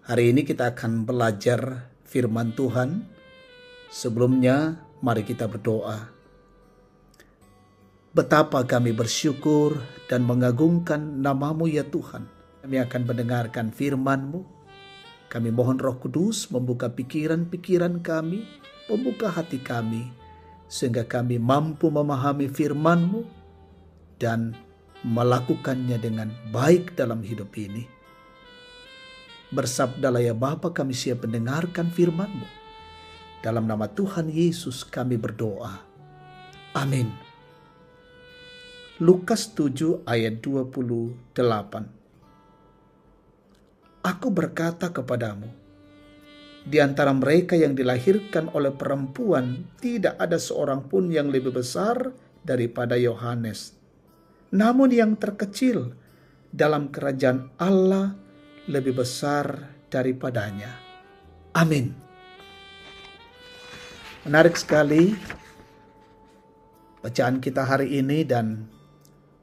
Hari ini kita akan belajar firman Tuhan. Sebelumnya, mari kita berdoa. Betapa kami bersyukur dan mengagungkan nama-Mu ya Tuhan. Kami akan mendengarkan firman-Mu. Kami mohon Roh Kudus membuka pikiran-pikiran kami, membuka hati kami, sehingga kami mampu memahami firman-Mu dan melakukannya dengan baik dalam hidup ini. Bersabdalah ya Bapa, kami siap mendengarkan firman-Mu. Dalam nama Tuhan Yesus kami berdoa. Amin. Lukas 7 ayat 28. Aku berkata kepadamu, di antara mereka yang dilahirkan oleh perempuan tidak ada seorang pun yang lebih besar daripada Yohanes. Namun yang terkecil dalam kerajaan Allah lebih besar daripadanya. Amin. Menarik sekali bacaan kita hari ini, dan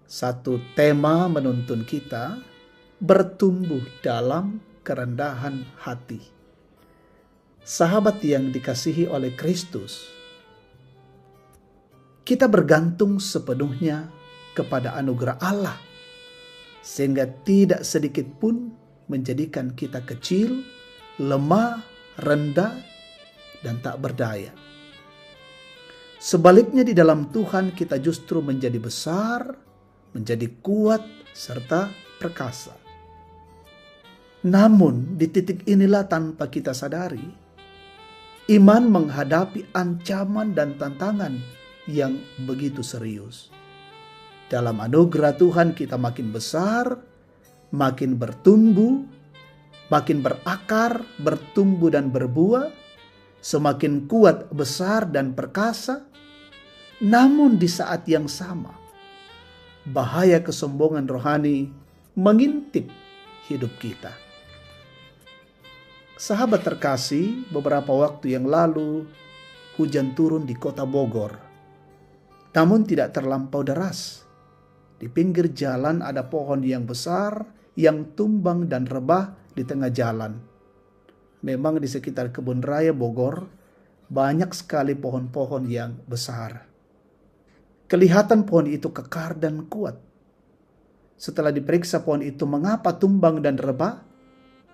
satu tema menuntun kita bertumbuh dalam kerendahan hati. Sahabat yang dikasihi oleh Kristus, kita bergantung sepenuhnya kepada anugerah Allah, sehingga tidak sedikit pun menjadikan kita kecil, lemah, rendah, dan tak berdaya. Sebaliknya di dalam Tuhan kita justru menjadi besar, menjadi kuat, serta perkasa. Namun di titik inilah tanpa kita sadari, iman menghadapi ancaman dan tantangan yang begitu serius. Dalam anugerah Tuhan kita makin besar, makin bertumbuh, makin berakar, bertumbuh dan berbuah, semakin kuat, besar dan perkasa. Namun di saat yang sama, bahaya kesombongan rohani mengintip hidup kita. Sahabat terkasih, beberapa waktu yang lalu hujan turun di kota Bogor. Namun tidak terlampau deras. Di pinggir jalan ada pohon yang besar yang tumbang dan rebah di tengah jalan. Memang di sekitar kebun raya Bogor banyak sekali pohon-pohon yang besar. Kelihatan pohon itu kekar dan kuat. Setelah diperiksa pohon itu mengapa tumbang dan rebah,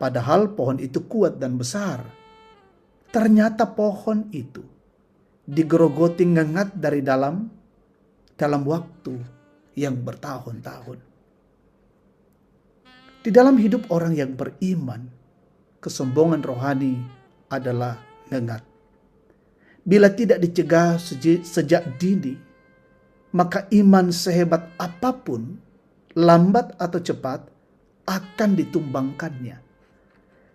padahal pohon itu kuat dan besar. Ternyata pohon itu digerogoti ngengat dari dalam waktu yang bertahun-tahun. Di dalam hidup orang yang beriman, kesombongan rohani adalah ngengat. Bila tidak dicegah sejak dini, maka iman sehebat apapun, lambat atau cepat, akan ditumbangkannya.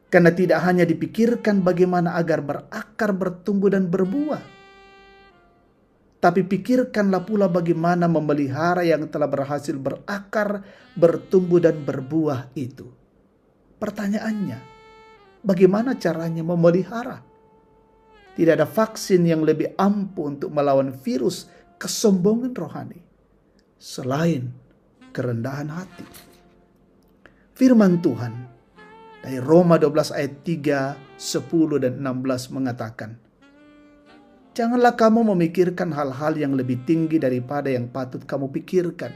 Karena tidak hanya dipikirkan bagaimana agar berakar, bertumbuh dan berbuah, tapi pikirkanlah pula bagaimana memelihara yang telah berhasil berakar, bertumbuh dan berbuah itu. Pertanyaannya, bagaimana caranya memelihara? Tidak ada vaksin yang lebih ampuh untuk melawan virus kesombongan rohani selain kerendahan hati. Firman Tuhan dari Roma 12 ayat 3, 10 dan 16 mengatakan, janganlah kamu memikirkan hal-hal yang lebih tinggi daripada yang patut kamu pikirkan,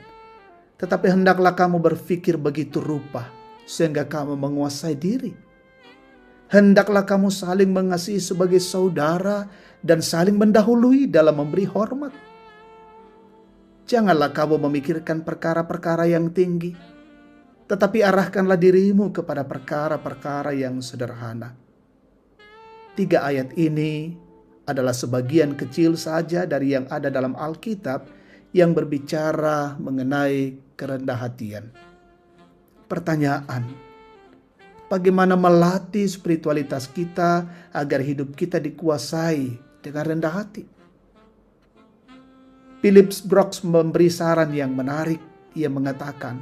tetapi hendaklah kamu berpikir begitu rupa sehingga kamu menguasai diri. Hendaklah kamu saling mengasihi sebagai saudara dan saling mendahului dalam memberi hormat. Janganlah kamu memikirkan perkara-perkara yang tinggi, tetapi arahkanlah dirimu kepada perkara-perkara yang sederhana. 3 ayat ini adalah sebagian kecil saja dari yang ada dalam Alkitab yang berbicara mengenai kerendah hatian. Pertanyaan, bagaimana melatih spiritualitas kita agar hidup kita dikuasai dengan rendah hati? Phillips Brooks memberi saran yang menarik. Ia mengatakan,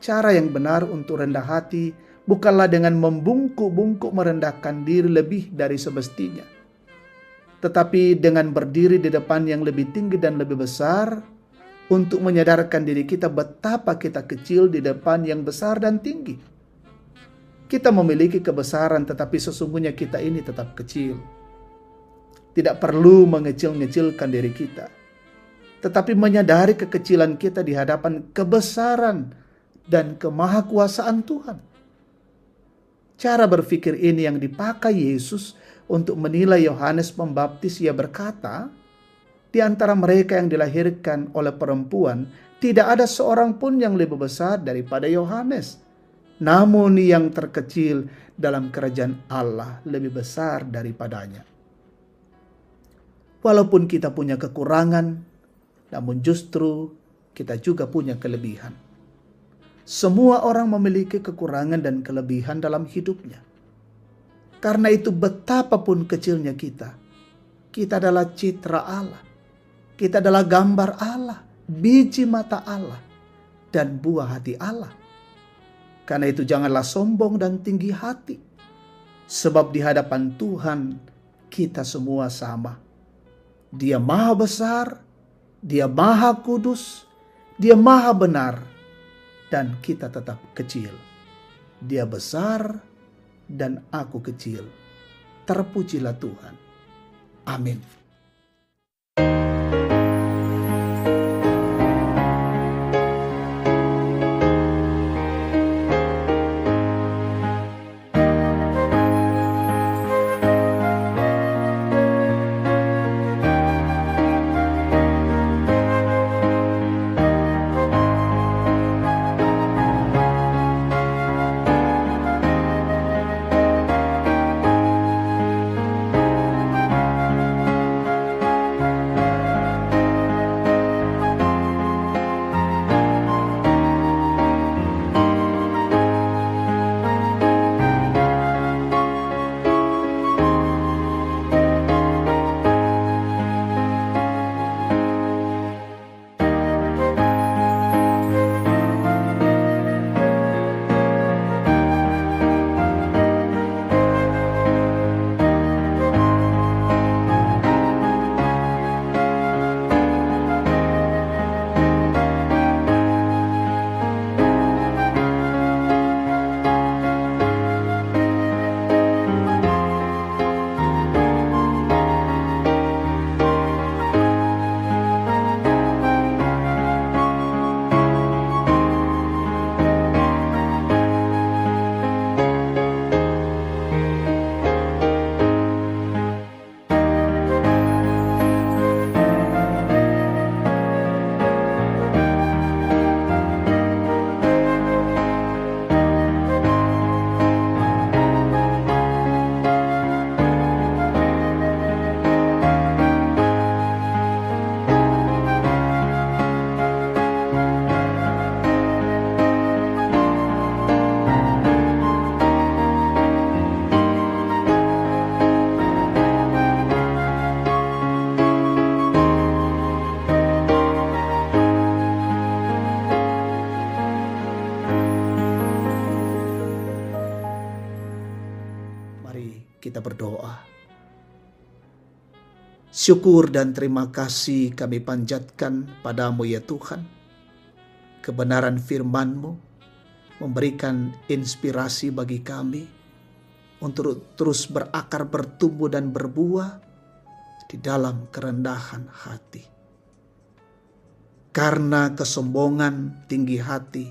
cara yang benar untuk rendah hati bukanlah dengan membungkuk-bungkuk merendahkan diri lebih dari semestinya, tetapi dengan berdiri di depan yang lebih tinggi dan lebih besar untuk menyadarkan diri kita betapa kita kecil di depan yang besar dan tinggi. Kita memiliki kebesaran, tetapi sesungguhnya kita ini tetap kecil. Tidak perlu mengecil-ngecilkan diri kita, tetapi menyadari kekecilan kita di hadapan kebesaran dan kemahakuasaan Tuhan. Cara berpikir ini yang dipakai Yesus untuk menilai Yohanes Pembaptis. Ia berkata, di antara mereka yang dilahirkan oleh perempuan, tidak ada seorang pun yang lebih besar daripada Yohanes. Namun yang terkecil dalam kerajaan Allah lebih besar daripadanya. Walaupun kita punya kekurangan, namun justru kita juga punya kelebihan. Semua orang memiliki kekurangan dan kelebihan dalam hidupnya. Karena itu betapapun kecilnya kita adalah citra Allah. Kita adalah gambar Allah, biji mata Allah, dan buah hati Allah. Karena itu janganlah sombong dan tinggi hati. Sebab di hadapan Tuhan kita semua sama. Dia maha besar, Dia maha kudus, Dia maha benar, dan kita tetap kecil. Dia besar dan aku kecil. Terpujilah Tuhan. Amin. Kita berdoa. Syukur dan terima kasih kami panjatkan padamu ya Tuhan. Kebenaran firman-Mu memberikan inspirasi bagi kami untuk terus berakar, bertumbuh dan berbuah di dalam kerendahan hati. Karena kesombongan tinggi hati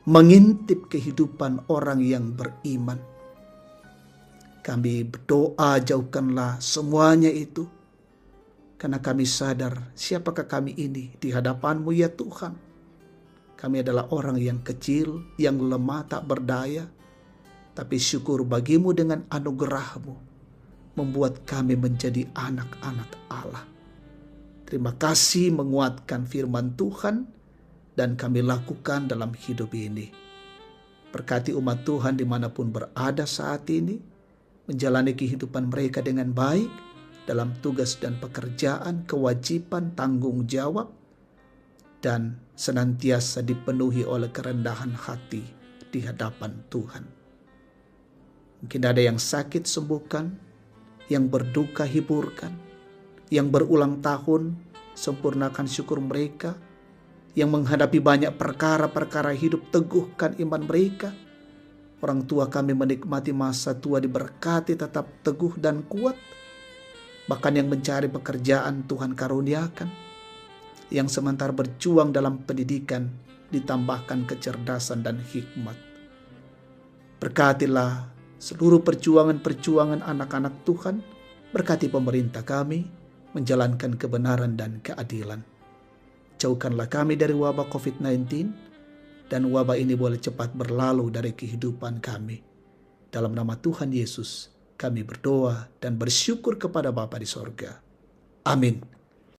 mengintip kehidupan orang yang beriman. Kami berdoa, jauhkanlah semuanya itu. Karena kami sadar siapakah kami ini di hadapan-Mu ya Tuhan. Kami adalah orang yang kecil, yang lemah tak berdaya. Tapi syukur bagi-Mu dengan anugerah-Mu membuat kami menjadi anak-anak Allah. Terima kasih menguatkan firman Tuhan dan kami lakukan dalam hidup ini. Berkati umat Tuhan dimanapun berada saat ini, menjalani kehidupan mereka dengan baik dalam tugas dan pekerjaan, kewajiban, tanggung jawab, dan senantiasa dipenuhi oleh kerendahan hati di hadapan Tuhan. Mungkin ada yang sakit sembuhkan, yang berduka hiburkan, yang berulang tahun sempurnakan syukur mereka, yang menghadapi banyak perkara-perkara hidup teguhkan iman mereka. Orang tua kami menikmati masa tua diberkati tetap teguh dan kuat. Bahkan yang mencari pekerjaan Tuhan karuniakan. Yang sementara berjuang dalam pendidikan ditambahkan kecerdasan dan hikmat. Berkatilah seluruh perjuangan-perjuangan anak-anak Tuhan. Berkati pemerintah kami menjalankan kebenaran dan keadilan. Jauhkanlah kami dari wabah COVID-19 dan wabah ini boleh cepat berlalu dari kehidupan kami. Dalam nama Tuhan Yesus kami berdoa dan bersyukur kepada Bapa di sorga. Amin.